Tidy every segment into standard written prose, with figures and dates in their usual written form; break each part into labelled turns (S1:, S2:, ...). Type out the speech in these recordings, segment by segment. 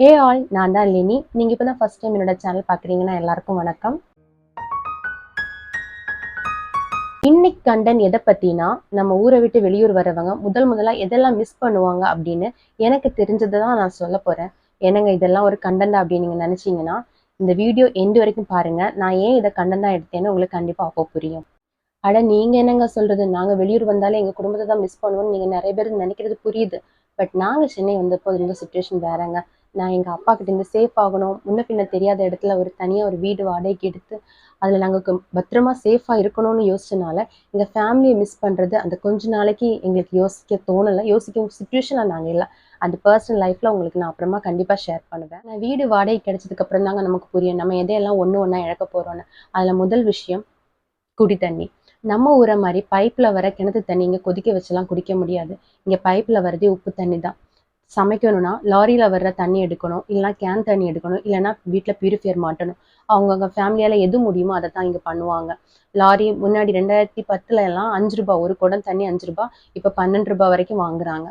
S1: ஏ all நான் தான் லினி. நீங்கள் இப்போ தான் ஃபஸ்ட் டைம் என்னோட சேனல் பார்க்குறீங்கன்னா எல்லாருக்கும் வணக்கம். இன்னைக்கு கண்டென்ட் எதை பற்றினா, நம்ம ஊரை விட்டு வெளியூர் வரவங்க முதலாக எதெல்லாம் மிஸ் பண்ணுவாங்க அப்படின்னு எனக்கு தெரிஞ்சதை தான் நான் சொல்ல போகிறேன். என்னங்க இதெல்லாம் ஒரு கண்டென்ட் அப்படின்னு நீங்கள் நினச்சிங்கன்னா இந்த வீடியோ எண்டு வரைக்கும் பாருங்கள். நான் ஏன் இதை கண்டென்ட்டாக எடுத்தேன்னு உங்களுக்கு கண்டிப்பாக அப்போ புரியும். அட நீங்கள் என்னங்க சொல்கிறது, நாங்கள் வெளியூர் வந்தாலே எங்கள் குடும்பத்தை தான் மிஸ் பண்ணுவோம்னு நீங்கள் நிறைய பேர் நினைக்கிறது புரியுது. பட் நாங்கள் சென்னை வந்தப்போ இருந்த சுச்சுவேஷன் வேறங்க. நான் எங்கள் அப்பா கிட்டேருந்து சேஃப் ஆகணும், முன்ன பின்ன தெரியாத இடத்துல தனியாக ஒரு வீடு வாடகைக்கு எடுத்து அதில் நாங்கள் பத்திரமா சேஃபாக இருக்கணும்னு யோசிச்சனால எங்கள் ஃபேமிலியை மிஸ் பண்ணுறது அந்த கொஞ்ச நாளைக்கு எங்களுக்கு யோசிக்க தோணலை. யோசிக்க சுச்சுவேஷனில் நாங்கள் இல்லை. அந்த பர்சனல் லைஃப்பில் உங்களுக்கு நான் அப்புறமா கண்டிப்பாக ஷேர் பண்ணுவேன். நான் வீடு வாடகை கிடைச்சதுக்கப்புறம் தாங்க நமக்கு புரியும் நம்ம எதையெல்லாம் ஒன்று ஒன்றா இழக்க போகிறோன்னு. அதில் முதல் விஷயம் குடி தண்ணி. நம்ம ஊரை மாதிரி பைப்பில் வர கிணத்து தண்ணி இங்கே கொதிக்க வச்செல்லாம் குடிக்க முடியாது. இங்கே பைப்பில் வரதே உப்பு தண்ணி தான். சமைக்கணும்னா லாரியில் வர்ற தண்ணி எடுக்கணும், இல்லைனா கேன் தண்ணி எடுக்கணும், இல்லைனா வீட்டில் பியூரிஃபையர் மாட்டணும். அவங்கவுங்க ஃபேமிலியால் எது முடியுமோ அதை தான் இங்கே பண்ணுவாங்க. லாரி முன்னாடி 2010 எல்லாம் 5 ரூபா, ஒரு குடம் தண்ணி 5 ரூபா, இப்போ 12 ரூபா வரைக்கும் வாங்குறாங்க.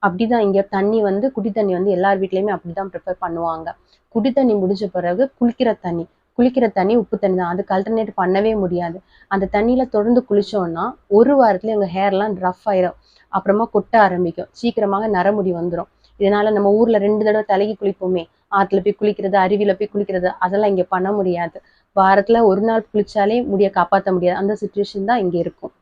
S1: அப்படிதான் இங்கே தண்ணி குடி தண்ணி எல்லார் வீட்லேயுமே அப்படி தான் ப்ரிப்பேர் பண்ணுவாங்க. குடி தண்ணி முடிஞ்ச பிறகு குளிக்கிற தண்ணி உப்பு தண்ணி தான். அதுக்கு அல்டர்னேட் பண்ணவே முடியாது. அந்த தண்ணியில் தொடர்ந்து குளித்தோன்னா ஒரு வாரத்துல எங்கள் ஹேர்லாம் ரஃப் ஆயிரும். அப்புறமா கொட்ட ஆரம்பிக்கும். சீக்கிரமாக நரமுடி வந்துடும். இதனால் நம்ம ஊரில் 2 தடவை தலைக்கு குளிப்போமே, ஆற்றுல போய் குளிக்கிறது, அருவியில் போய் குளிக்கிறது, அதெல்லாம் இங்கே பண்ண முடியாது. வாரத்தில் ஒரு நாள் குளித்தாலே முடியை காப்பாற்ற முடியாது. அந்த சுச்சுவேஷன் தான் இங்கே இருக்கும்.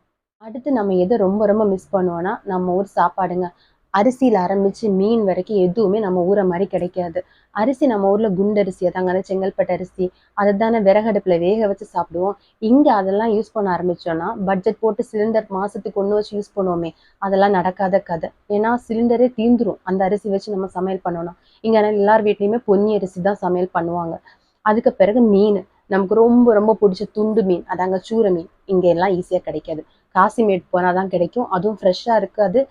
S1: அடுத்து நம்ம எதை ரொம்ப ரொம்ப மிஸ் பண்ணுவோன்னா நம்ம ஊர் சாப்பாடுங்க. அரிசியில் ஆரம்பித்து மீன் வரைக்கும் எதுவுமே நம்ம ஊரை மாதிரி கிடைக்காது. அரிசி நம்ம ஊரில் குண்டரிசியை தாங்க, அது செங்கல்பட்டு அரிசி, அதை தானே விறகடுப்பில் வேக வச்சு சாப்பிடுவோம். இங்கே அதெல்லாம் யூஸ் பண்ண ஆரம்பித்தோன்னா பட்ஜெட் போட்டு சிலிண்டர் மாதத்துக்கு 1 வச்சு யூஸ் பண்ணுவோமே, அதெல்லாம் நடக்காத கதை. ஏன்னா சிலிண்டரே தீந்துரும் அந்த அரிசி வச்சு நம்ம சமையல் பண்ணோன்னா. இங்கே எல்லார் வீட்லேயுமே பொன்னி அரிசி தான் சமையல் பண்ணுவாங்க. அதுக்கு பிறகு மீன், நமக்கு ரொம்ப ரொம்ப பிடிச்ச துண்டு மீன், அதாங்க சூரை மீன், இங்கே எல்லாம் ஈஸியாக கிடைக்காது. காசிமேடு போனால் தான் கிடைக்கும். அதுவும் ஃப்ரெஷ்ஷாக இருக்காது.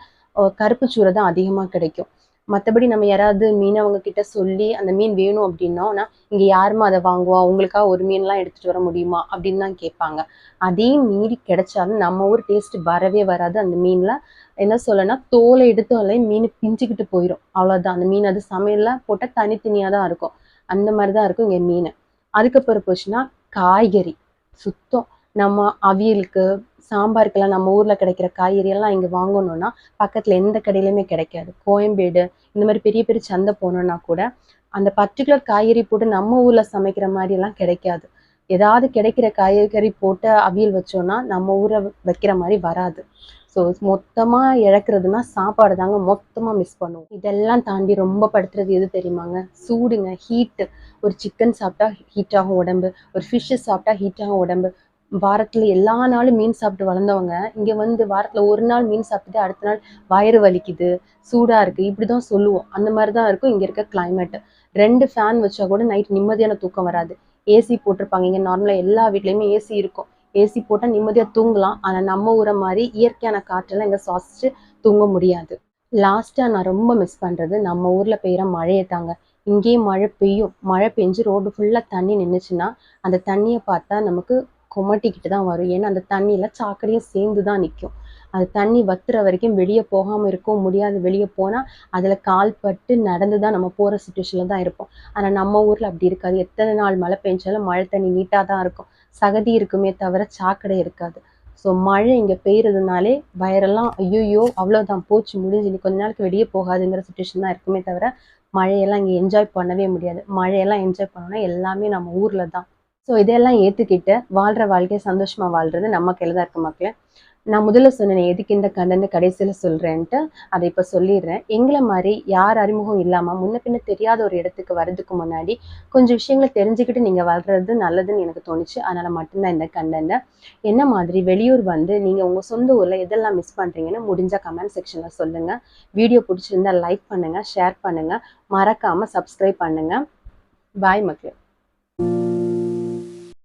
S1: கருப்பு சூரை தான் அதிகமாக கிடைக்கும். மற்றபடி நம்ம யாராவது மீனவங்க கிட்ட சொல்லி அந்த மீன் வேணும் அப்படின்னா இங்கே யாருமா அதை வாங்குவா, உங்களுக்காக ஒரு மீன்லாம் எடுத்துகிட்டு வர முடியுமா அப்படின்னு தான் கேட்பாங்க. அதே மீறி கிடைச்சாலும் நம்ம ஊர் டேஸ்ட் வரவே வராது. அந்த மீனில் என்ன சொல்லனா, தோலை எடுத்தாலே மீன் பிஞ்சுக்கிட்டு போயிடும். அவ்வளோதான். அந்த மீன் அது சமையலில் போட்டால் தனித்தனியாக தான் இருக்கும். அந்த மாதிரி தான் இருக்கும் இங்கே மீன். அதுக்கப்புறம் போச்சுன்னா காய்கறி சுத்தம். நம்ம அவியலுக்கு சாம்பாருக்கெல்லாம் நம்ம ஊரில் கிடைக்கிற காய்கறி எல்லாம் இங்கே வாங்கணும்னா பக்கத்தில் எந்த கடையிலையுமே கிடைக்காது. கோயம்பேடு இந்த மாதிரி பெரிய பெரிய சந்தை போனோன்னா கூட அந்த பர்டிகுலர் காய்கறி போட்டு நம்ம ஊரில் சமைக்கிற மாதிரிலாம் கிடைக்காது. ஏதாவது கிடைக்கிற காய்கறி போட்டு அவியல் வச்சோன்னா நம்ம ஊரை வைக்கிற மாதிரி வராது. ஸோ மொத்தமாக இழக்கிறதுனா சாப்பாடு தாங்க மொத்தமாக மிஸ் பண்ணுவோம். இதெல்லாம் தாண்டி ரொம்ப படுத்துறது எது தெரியுமாங்க? சூடுங்க, ஹீட்டு. ஒரு சிக்கன் சாப்பிட்டா ஹீட் ஆகும் உடம்பு, ஒரு ஃபிஷ்ஷு சாப்பிட்டா ஹீட் ஆகும் உடம்பு. வாரத்தில் எல்லா நாளும் மீன் சாப்பிட்டு வளர்ந்தவங்க இங்கே வாரத்தில் ஒரு நாள் மீன் சாப்பிட்டுட்டு அடுத்த நாள் வயிறு வலிக்குது, சூடாக இருக்குது, இப்படி தான் சொல்லுவோம். அந்த மாதிரி தான் இருக்கும் இங்கே இருக்க கிளைமேட்டு. 2 ஃபேன் வச்சா கூட நைட் நிம்மதியான தூக்கம் வராது. ஏசி போட்டிருப்பாங்க. இங்கே நார்மலாக எல்லா வீட்லேயுமே ஏசி இருக்கும். ஏசி போட்டால் நிம்மதியாக தூங்கலாம். ஆனால் நம்ம ஊரை மாதிரி இயற்கையான காற்றெல்லாம் இங்கே சுவாசிச்சு தூங்க முடியாது. லாஸ்ட்டாக நான் ரொம்ப மிஸ் பண்ணுறது நம்ம ஊரில் பெய்கிற மழையை தாங்க. இங்கேயும் மழை பெய்யும். மழை பெஞ்சு ரோடு ஃபுல்லாக தண்ணி நின்றுச்சுன்னா அந்த தண்ணியை பார்த்தா நமக்கு கொமட்டிக்கிட்டு தான் வரும். ஏன்னா அந்த தண்ணியில் சாக்கடையும் சேர்ந்து தான் நிற்கும். அது தண்ணி வத்துற வரைக்கும் வெளியே போகாமல் இருக்கவும் முடியாது. வெளியே போனால் அதில் கால் பட்டு நடந்து தான் நம்ம போகிற சுச்சுவேஷனில் தான் இருப்போம். ஆனால் நம்ம ஊரில் அப்படி இருக்காது. எத்தனை நாள் மழை பெஞ்சாலும் மழை தண்ணி நீட்டாக தான் இருக்கும். சகதி இருக்குமே தவிர சாக்கடை இருக்காது. ஸோ மழை இங்கே பெய்யறதுனாலே வயரெல்லாம் ஐயோயோ அவ்வளோதான், போச்சு, முடிஞ்சு, நீ கொஞ்ச நாளுக்கு வெளியே போகாதுங்கிற சுச்சுவேஷன் தான் இருக்குமே தவிர மழையெல்லாம் இங்கே என்ஜாய் பண்ணவே முடியாது. மழையெல்லாம் என்ஜாய் பண்ணோன்னா எல்லாமே நம்ம ஊரில் தான். ஸோ இதெல்லாம் ஏற்றுக்கிட்டு வாழ்கிற வாழ்க்கையை சந்தோஷமாக வாழ்கிறது நம்ம கையில் தான் இருக்க மக்களே. நான் முதல்ல சொன்னேன் எதுக்கு இந்த கண்டென்ட் கடைசியில் சொல்கிறேன்ட்டு, அதை இப்போ சொல்லிடுறேன். எங்களை மாதிரி யார் அறிமுகம் இல்லாமல் முன்ன பின்ன தெரியாத ஒரு இடத்துக்கு வர்றதுக்கு முன்னாடி கொஞ்சம் விஷயங்களை தெரிஞ்சுக்கிட்டு நீங்கள் வாழ்கிறது நல்லதுன்னு எனக்கு தோணுச்சு. அதனால் மட்டும்தான் இந்த கண்டென்ட். என்ன மாதிரி வெளியூர் நீங்கள் உங்கள் சொந்த ஊரில் எதெல்லாம் மிஸ் பண்ணுறீங்கன்னு முடிஞ்சால் கமெண்ட் செக்ஷனில் சொல்லுங்கள். வீடியோ பிடிச்சிருந்தா லைக் பண்ணுங்கள், ஷேர் பண்ணுங்கள், மறக்காமல் சப்ஸ்கிரைப் பண்ணுங்கள். பாய் மக்களே.